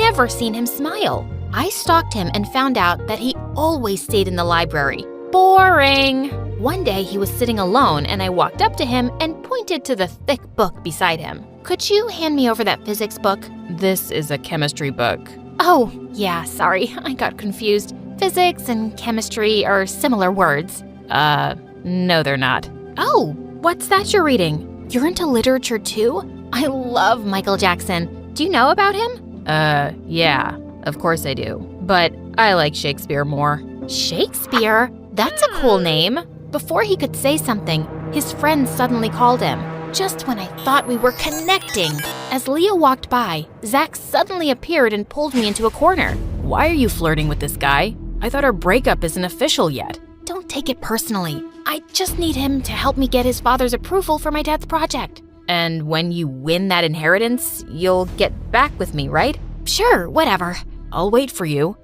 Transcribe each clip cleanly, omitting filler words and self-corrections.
never seen him smile. I stalked him and found out that he always stayed in the library. Boring. One day he was sitting alone and I walked up to him and pointed to the thick book beside him. "Could you hand me over that physics book?" This is a chemistry book. Oh, yeah, sorry, I got confused. Physics and chemistry are similar words. No they're not. Oh, what's that you're reading? You're into literature too? I love Michael Jackson. Do you know about him? Yeah, of course I do. But I like Shakespeare more. Shakespeare? That's a cool name. Before he could say something, his friend suddenly called him. Just when I thought we were connecting. As Leo walked by, Zach suddenly appeared and pulled me into a corner. Why are you flirting with this guy? I thought our breakup isn't official yet. Don't take it personally. I just need him to help me get his father's approval for my dad's project. And when you win that inheritance, you'll get back with me, right? Sure, whatever. I'll wait for you.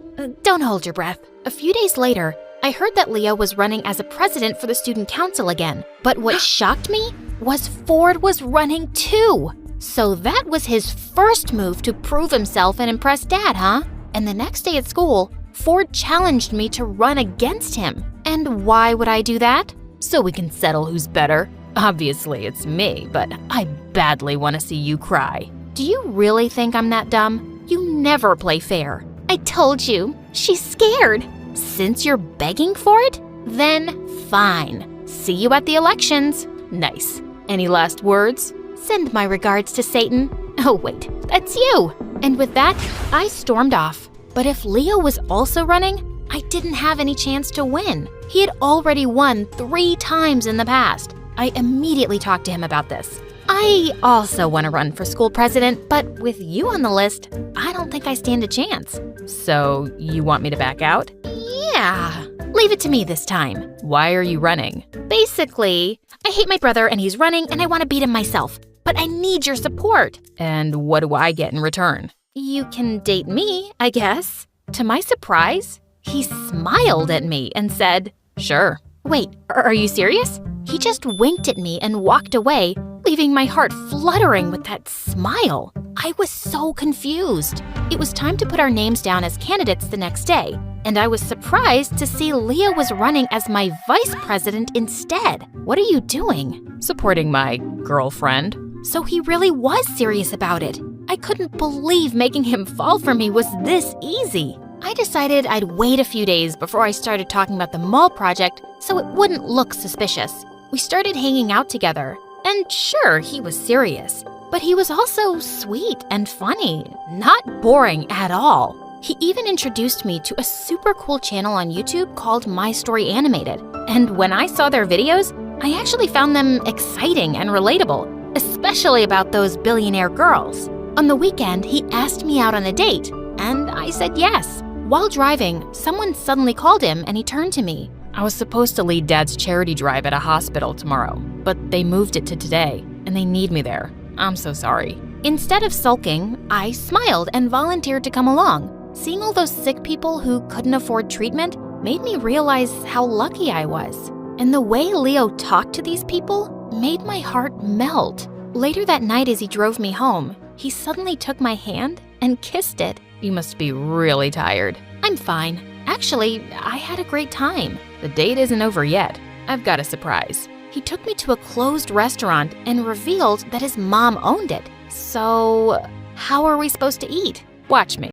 Don't hold your breath. A few days later, I heard that Leo was running as a president for the student council again. But what shocked me was Ford was running too. So that was his first move to prove himself and impress Dad, huh? And the next day at school, Ford challenged me to run against him. And why would I do that? So we can settle who's better. Obviously, it's me, but I badly want to see you cry. Do you really think I'm that dumb? You never play fair. I told you, she's scared. Since you're begging for it, then fine. See you at the elections. Nice. Any last words? Send my regards to Satan. Oh wait, that's you. And with that, I stormed off. But if Leo was also running, I didn't have any chance to win. He had already won 3 times in the past. I immediately talked to him about this. I also want to run for school president, but with you on the list, I don't think I stand a chance. So you want me to back out? Yeah, leave it to me this time. Why are you running? Basically, I hate my brother and he's running and I want to beat him myself. But I need your support. And what do I get in return? You can date me, I guess. To my surprise, he smiled at me and said, "Sure." Wait, are you serious? He just winked at me and walked away, leaving my heart fluttering with that smile. I was so confused. It was time to put our names down as candidates the next day, and I was surprised to see Leo was running as my vice president instead. What are you doing? Supporting my girlfriend. So he really was serious about it. I couldn't believe making him fall for me was this easy. I decided I'd wait a few days before I started talking about the mall project so it wouldn't look suspicious. We started hanging out together, and sure, he was serious, but he was also sweet and funny, not boring at all. He even introduced me to a super cool channel on YouTube called My Story Animated, and when I saw their videos, I actually found them exciting and relatable, especially about those billionaire girls. On the weekend, he asked me out on a date, and I said yes. While driving, someone suddenly called him and he turned to me. I was supposed to lead Dad's charity drive at a hospital tomorrow, but they moved it to today, and they need me there. I'm so sorry. Instead of sulking, I smiled and volunteered to come along. Seeing all those sick people who couldn't afford treatment made me realize how lucky I was. And the way Leo talked to these people made my heart melt. Later that night as he drove me home, he suddenly took my hand and kissed it. You must be really tired. I'm fine. Actually, I had a great time. The date isn't over yet. I've got a surprise. He took me to a closed restaurant and revealed that his mom owned it. So, how are we supposed to eat? Watch me.